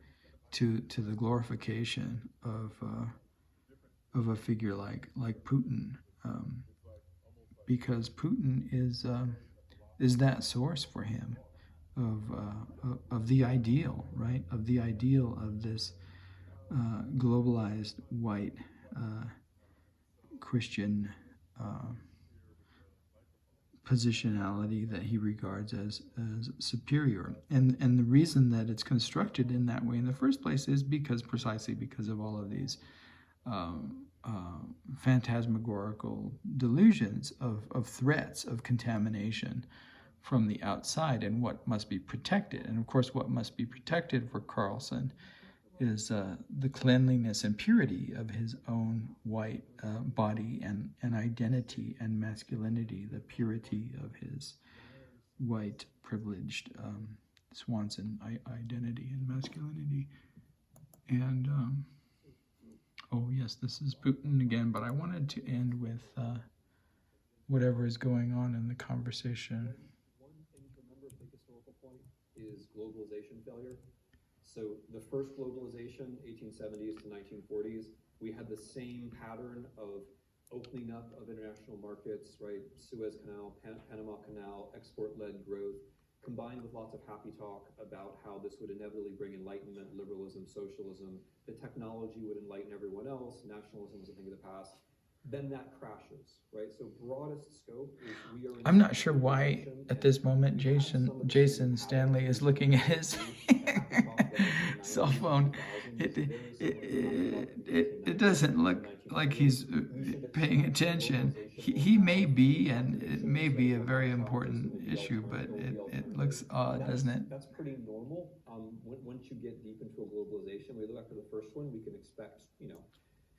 to the glorification of a figure like Putin, because Putin is that source for him of the ideal, right? Of the ideal of this globalized white Christian positionality that he regards as superior. And the reason that it's constructed in that way in the first place is precisely because of all of these phantasmagorical delusions of threats of contamination from the outside, and what must be protected. And of course, what must be protected for Carlson is the cleanliness and purity of his own white body and identity and masculinity, the purity of his white privileged Swanson identity and masculinity. And oh yes, this is Putin again, but I wanted to end with whatever is going on in the conversation. One thing to remember, a big historical point, is globalization failure. So the first globalization, 1870s to 1940s, we had the same pattern of opening up of international markets, right? Suez Canal, Panama Canal, export-led growth, combined with lots of happy talk about how this would inevitably bring enlightenment, liberalism, socialism. The technology would enlighten everyone else. Nationalism was a thing of the past. Then that crashes, right? So broadest scope is we are. I'm not sure why at this moment Jason Stanley is looking at his cell phone. It doesn't look like he's paying attention. He may be, and it may be a very important issue, but it looks odd, doesn't it? That's pretty normal. Once you get deep into a globalization, we look after the first one, we can expect,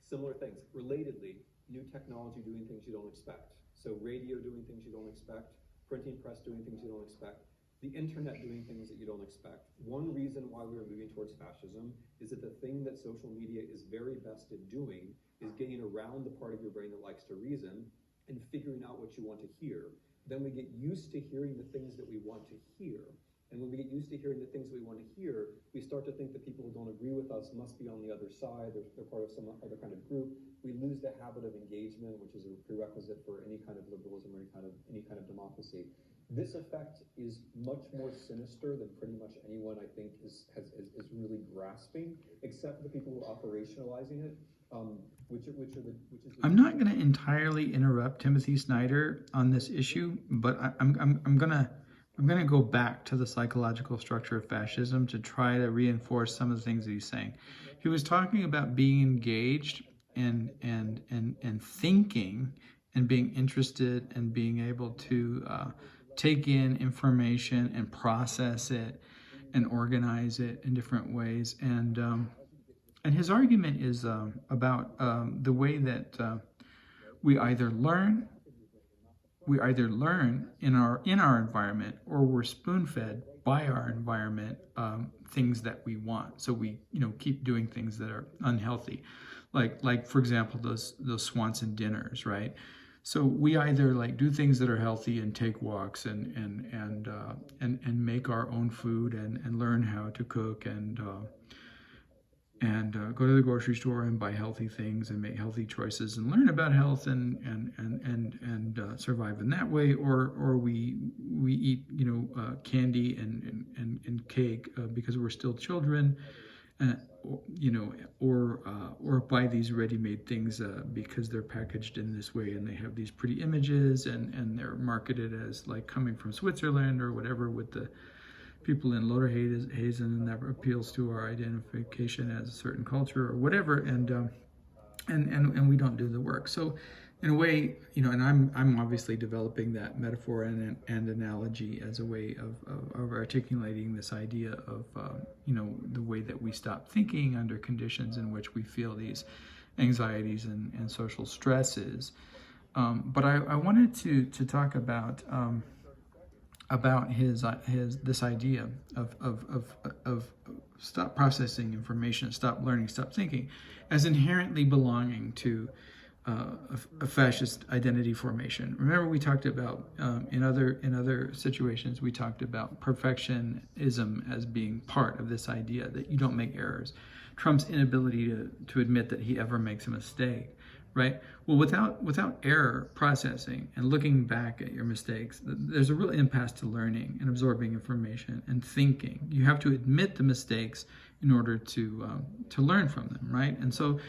similar things. Relatedly, new technology doing things you don't expect. So radio doing things you don't expect, printing press doing things you don't expect. the internet doing things that you don't expect. One reason why we are moving towards fascism is that the thing that social media is very best at doing is getting around the part of your brain that likes to reason and figuring out what you want to hear. Then we get used to hearing the things that we want to hear. And when we get used to hearing the things we want to hear, we start to think that people who don't agree with us must be on the other side, they're part of some other kind of group. We lose the habit of engagement, which is a prerequisite for any kind of liberalism or any kind of democracy. This effect is much more sinister than pretty much anyone, I think, is really grasping, except for the people who are operationalizing it. I'm not going to entirely interrupt Timothy Snyder on this issue, but I'm gonna go back to the psychological structure of fascism to try to reinforce some of the things that he's saying. He was talking about being engaged and thinking and being interested and being able to take in information and process it and organize it in different ways. And his argument is about the way that we either learn in our environment, or we're spoon-fed by our environment things that we want. So we keep doing things that are unhealthy, like for example those Swanson dinners, right? So we either do things that are healthy and take walks and make our own food and learn how to cook and go to the grocery store and buy healthy things and make healthy choices and learn about health and survive in that way, or we eat candy and cake because we're still children, or buy these ready-made things because they're packaged in this way and they have these pretty images and they're marketed as coming from Switzerland or whatever, with the people in Loderhazen, and that appeals to our identification as a certain culture or whatever, and we don't do the work. So in a way, and I'm obviously developing that metaphor and analogy as a way of articulating this idea of the way that we stop thinking under conditions in which we feel these anxieties and social stresses. But I wanted to talk about his this idea of stop processing information, stop learning, stop thinking, as inherently belonging to a fascist identity formation. Remember, we talked about in other situations, we talked about perfectionism as being part of this idea that you don't make errors. Trump's inability to admit that he ever makes a mistake, right? Well, without error processing and looking back at your mistakes, there's a real impasse to learning and absorbing information and thinking. You have to admit the mistakes in order to learn from them, right? And so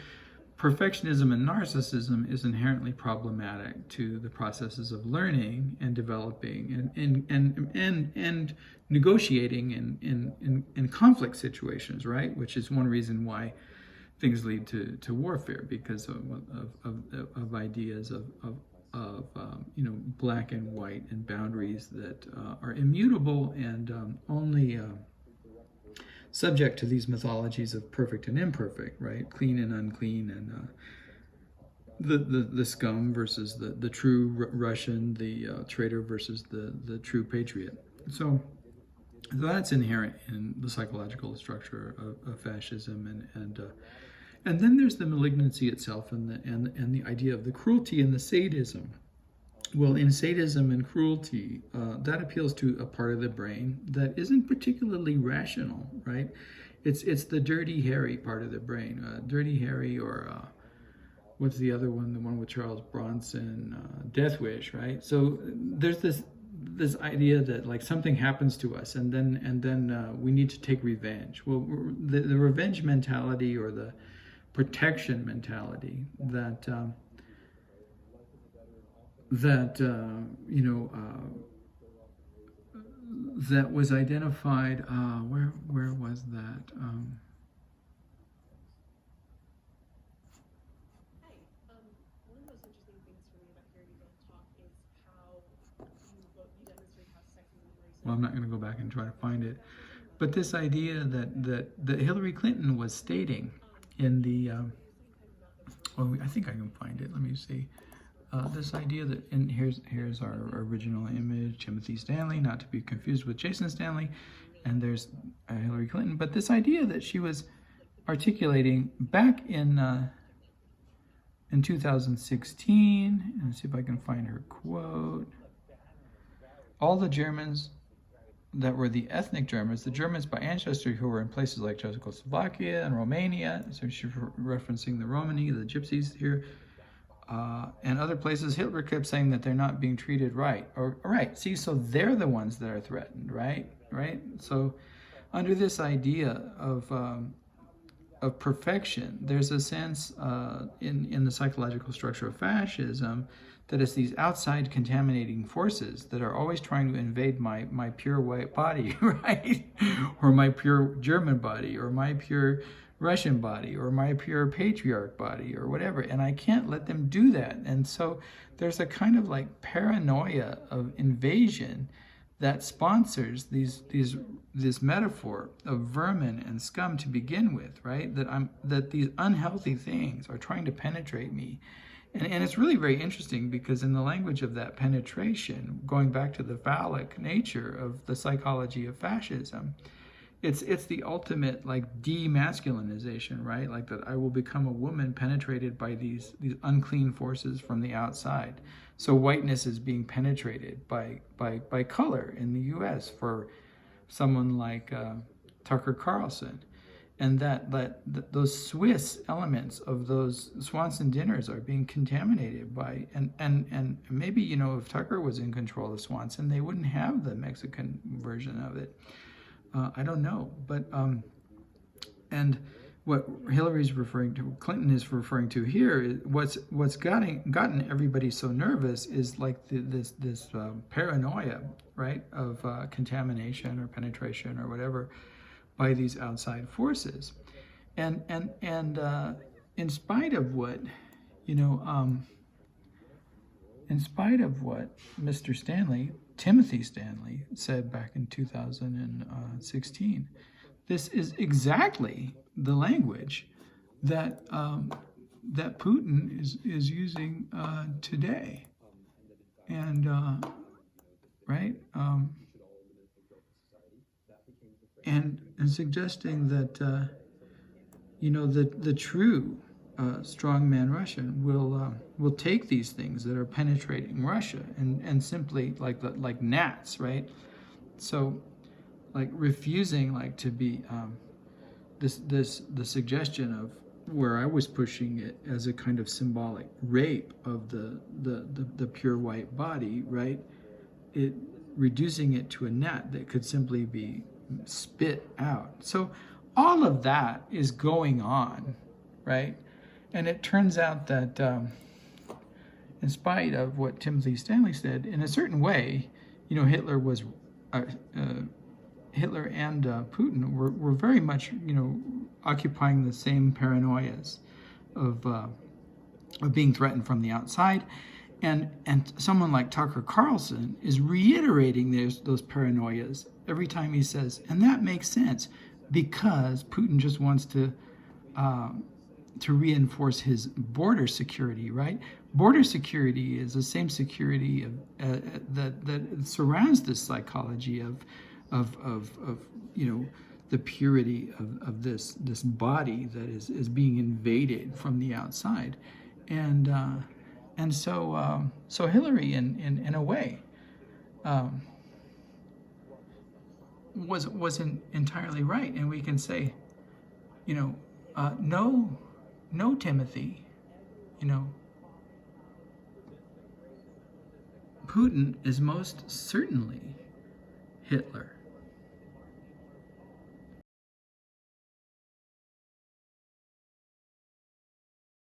perfectionism and narcissism is inherently problematic to the processes of learning and developing and negotiating in conflict situations, right? Which is one reason why things lead to warfare, because of ideas of black and white and boundaries that are immutable and only subject to these mythologies of perfect and imperfect, right? Clean and unclean, and the scum versus the true Russian, the traitor versus the true patriot. So that's inherent in the psychological structure of fascism, and then there's the malignancy itself, and the idea of the cruelty and the sadism. Well, in sadism and cruelty, that appeals to a part of the brain that isn't particularly rational, right? It's the Dirty Harry part of the brain. Dirty Harry, or what's the other one? The one with Charles Bronson, Death Wish, right? So there's this idea that something happens to us, and then we need to take revenge. Well, the revenge mentality, or the protection mentality that was identified. Where was that? One of the most interesting things for me about hearing you both talk is how you demonstrate how sexism and racism. Well, I'm not going to go back and try to find it, but this idea that Hillary Clinton was stating in the I think I can find it. Let me see. this idea that, and here's our original image, Timothy Stanley, not to be confused with Jason Stanley, and there's Hillary Clinton. But this idea that she was articulating back in 2016, and see if I can find her quote. All the Germans that were the ethnic Germans, the Germans by ancestry who were in places like Czechoslovakia and Romania, so she's referencing the Romani, the Gypsies here, and other places. Hitler kept saying that they're not being treated right. Right, see, so they're the ones that are threatened, right? So under this idea of perfection, there's a sense in the psychological structure of fascism that it's these outside contaminating forces that are always trying to invade my pure white body, right? Or my pure German body, or my pure Russian body, or my pure patriarch body, or whatever, and I can't let them do that. And so there's a kind of like paranoia of invasion that sponsors this metaphor of vermin and scum to begin with, right? That these unhealthy things are trying to penetrate me. And it's really very interesting because in the language of that penetration, going back to the phallic nature of the psychology of fascism, it's the ultimate like demasculinization, right? Like that I will become a woman penetrated by these unclean forces from the outside. So whiteness is being penetrated by color in the U.S. for someone like Tucker Carlson. And that those Swiss elements of those Swanson dinners are being contaminated by, and maybe, you know, if Tucker was in control of Swanson, they wouldn't have the Mexican version of it. I don't know, but and what Hillary's referring to, Clinton is referring to here, is what's gotten everybody so nervous is like this paranoia, right, of contamination or penetration or whatever by these outside forces, and in spite of what, you know, in spite of what Mr. Stanley, Timothy Stanley, said back in 2016, this is exactly the language that that Putin is using today, and right. And suggesting that you know, the true strongman Russian will take these things that are penetrating Russia and simply like gnats, right? So like refusing like to be the suggestion of where I was pushing it as a kind of symbolic rape of the pure white body, right? It reducing it to a gnat that could simply be spit out. So all of that is going on, right? And it turns out that in spite of what Timothy Stanley said, in a certain way, you know, Hitler and Putin were very much, you know, occupying the same paranoias of being threatened from the outside. And someone like Tucker Carlson is reiterating those paranoias every time he says, and that makes sense because Putin just wants to reinforce his border security, right? Border security is the same security that surrounds this psychology of you know, the purity of this body that is being invaded from the outside, and so Hillary in a way wasn't entirely right, and we can say, you know, no Timothy, you know, Putin is most certainly Hitler.